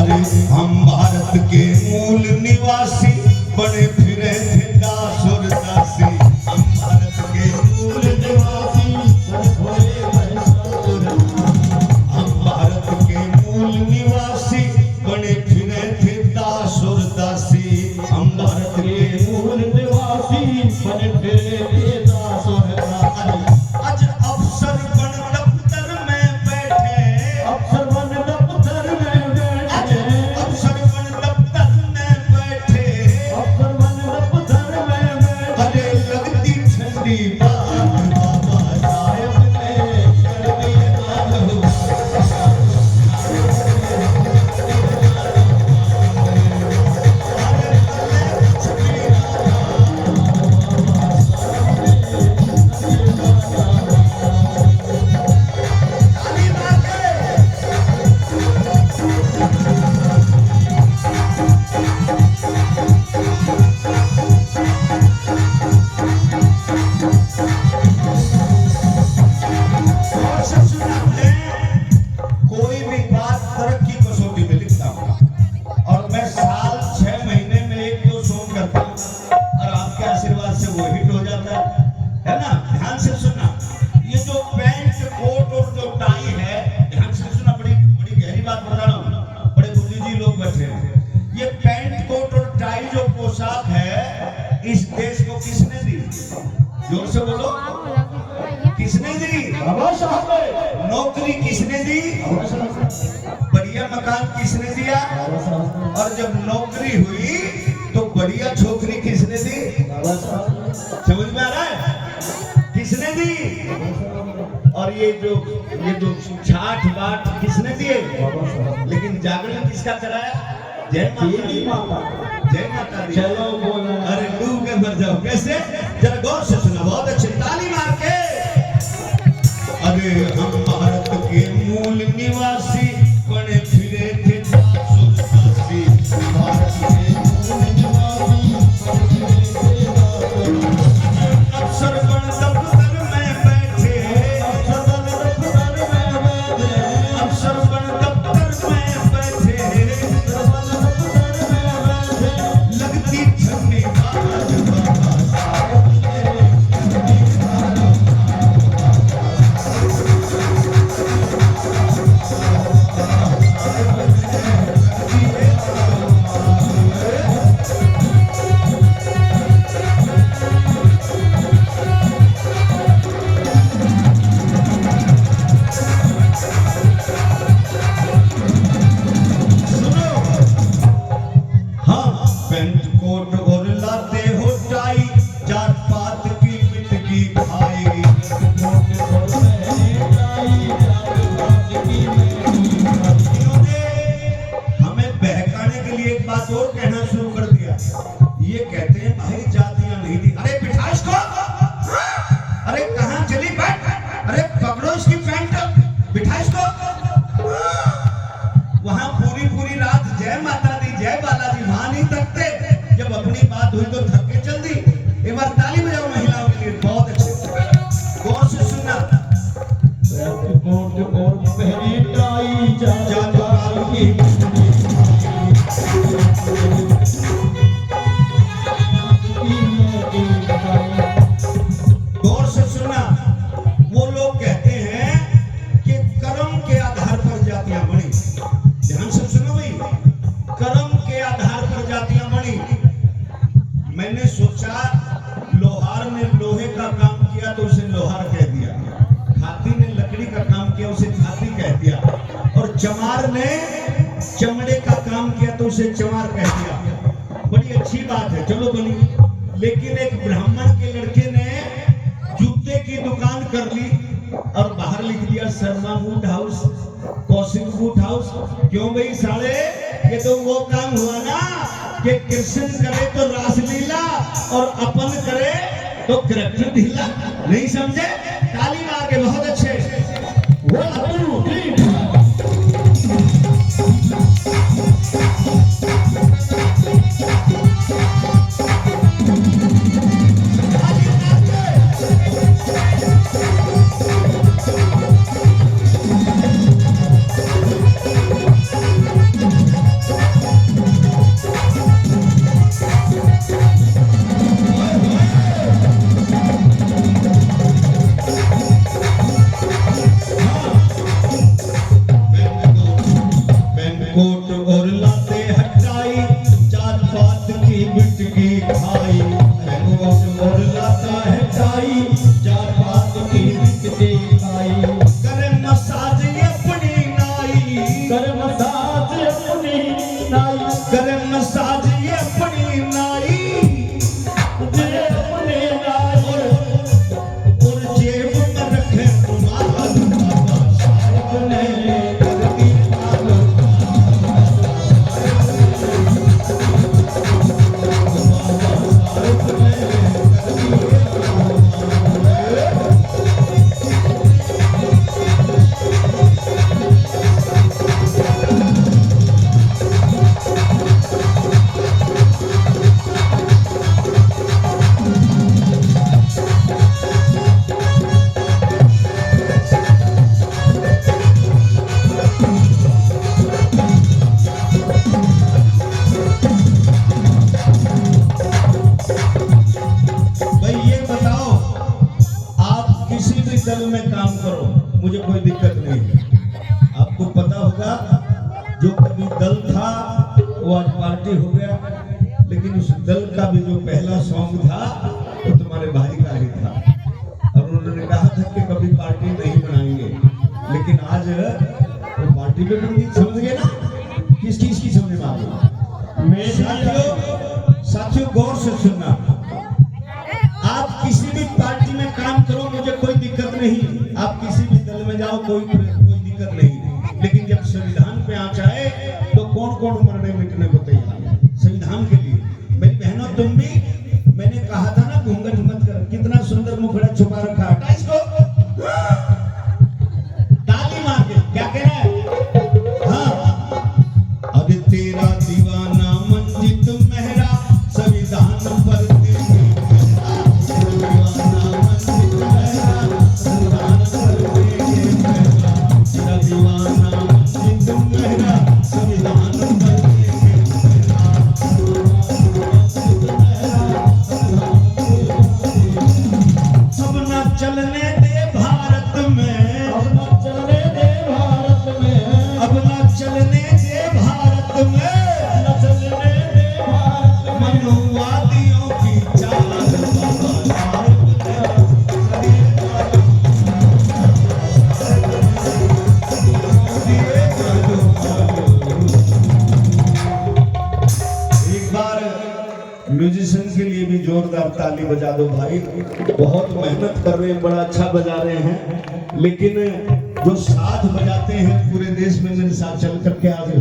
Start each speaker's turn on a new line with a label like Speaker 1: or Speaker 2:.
Speaker 1: अरे हम भारत के मूल निवासी बने फिरे थे दास और दासी। हम भारत के मूल निवासी हम भारत के मूल निवासी बने फिरे थे दास और दासी। हम भारत के मूल निवासी बने फिरे थे दास और दासी। आज अफसर बन दफ्तर में बैठे, अफसर बन दफ्तर में बैठे, अफसर बन दफ्तर में बैठे, अफसर बन दफ्तर में बैठे। अरे लगती ठंडी बात बाबा साहब ने कर दी मालूम। कोई भी बात तरक्की कसौटी में लिखता हूँ और मैं साल 6 महीने में 1-2 शो करता हूँ और आपके आशीर्वाद से वो हिट हो जाता है ना। ध्यान से सुनना, ये जो पैंट कोट और जो टाई है, ध्यान से सुनना, बड़ी बड़ी गहरी बात बता रहा हूँ, बड़े बुद्धिजीवी लोग बैठे हैं। ये पैंट कोट और टाई जो पोशाक है, इस देश को किसने दी? जोर से बोलो, किसने दी? बाबा साहब ने। नौकरी किसने दी? बढ़िया मकान किसने दिया? और जब नौकरी हुई तो बढ़िया छोकरी किसने दी? समझ में आ रहा है? किसने दी? और ये जो छाठ बाट किसने दिए? लेकिन जागरण किसका कराया? जय माता, जय माता दी। चलो बोलो, अरे डूब के मर जाओ। कैसे? जरा गौर से सुना, बहुत अच्छे, ताली मार के। अरे हम भारत के मूल निवासी बने फिरे थे दास और दासी। भारत के मूल निवासी बने फिरे थे दास और दासी। अफसर बन दफ्तर में बैठे, अफसर बन दफ्तर में बैठे, अफसर बन दफ्तर में बैठे, अफसर बन दफ्तर में बैठे। लगती ठंडी बात बाबा साहब ने पैंट कोट और लाते हो टाई, जात पात की मिट की खाई। इन्होंने हमें बहकाने के लिए एक बात और कहना शुरू कर दिया। ये कहते हैं भाई जातियां नहीं थी। अरे बिठा इसको, अरे कहां चली बैठ, अरे पकड़ो इसकी पैंट, बिठा इसको। वहां पूरी पूरी रात जय माता दी, जय बालाजी, वहां नहीं थकते। जब अपनी बात हुई तो थक के चल दी। एक बार ताली बजाओ महिलाओं के लिए, बहुत अच्छे। गौर से सुनना, पहली टाई जात की। गौर से सुनना, वो लोग कहते हैं कि कर्म के आधार पर जातियां बनी। ध्यान से सुनो भाई, कर्म के आधार पर जातियां बनी। मैंने सोचा लोहार ने लोहे का काम किया तो उसे लोहार कह दिया, खाती ने लकड़ी का काम किया उसे खाती कह दिया, और चमार ने चमड़े का काम किया तो उसे चमार कह दिया। बड़ी अच्छी बात है, चलो बनी। लेकिन एक ब्राह्मण के लड़के ने जूते की दुकान कर ली और बाहर लिख दिया Sharma boot house, Kaushik boot house. क्यों भाई साले? ये तो वो काम हुआ ना कि कृष्ण करे तो रासलीला और अपन करे तो कृष्ण ढीला। नहीं समझे? ताली मार के, बहुत अच्छे। कोट और लाते हटाई, जात पात की मिट की खाई। कोट और लाता हटाई, जात पात की मिट की खाई। करे मसाज अपनी नाई, करे मसाज अपनी नाई, करे मसाज अपनी नाई, अपने नाई। और जेब में रखे रुमाल, बाबा साहब ने कर दी मालूम। भाई ये बताओ, आप किसी भी दल में काम करो, मुझे कोई दिक्कत नहीं है। आपको पता होगा जो कभी दल था वो आज पार्टी हो गया, लेकिन उस दल का भी जो पहला सॉन्ग था वो तुम्हारे भाई का ही था। और उन्होंने कहा था कि कभी पार्टी नहीं बनाएंगे, लेकिन आज वो पार्टी पे बन गई। समझ गए ना? किसकी इसकी समझ में आ गई? साथियों गौर से सुनना, आप किसी भी पार्टी में काम करो, मुझे कोई दिक्कत नहीं। आप किसी भी दल में जाओ, कोई दिक्कत नहीं। लेकिन जब संविधान पे आ जाए तो कौन कौन मरने मिटने को तैयार है संविधान के लिए। मेरी बहनों, तुम भी, मैंने कहा था ना घूंघट मत कर। कितना सुंदर मुखड़ा छुपा रखा है, इसको ताली मार के क्या कह रहा है? हाँ, अब तेरा दीवाना मंजित मेहरा संविधान पर चलने दे भारत में, अब न चलने दे भारत में, अब न चलने दे भारत में, न चलने दे भारत में। मनुवादियों की चाल, बाबा साहब एक बार म्यूजिशियन के लिए भी जोरदार ताली बजा दो भाई। बहुत मेहनत कर रहे हैं, बड़ा अच्छा बजा रहे हैं, लेकिन जो साथ बजाते हैं पूरे देश में मेरे साथ चल करके आगे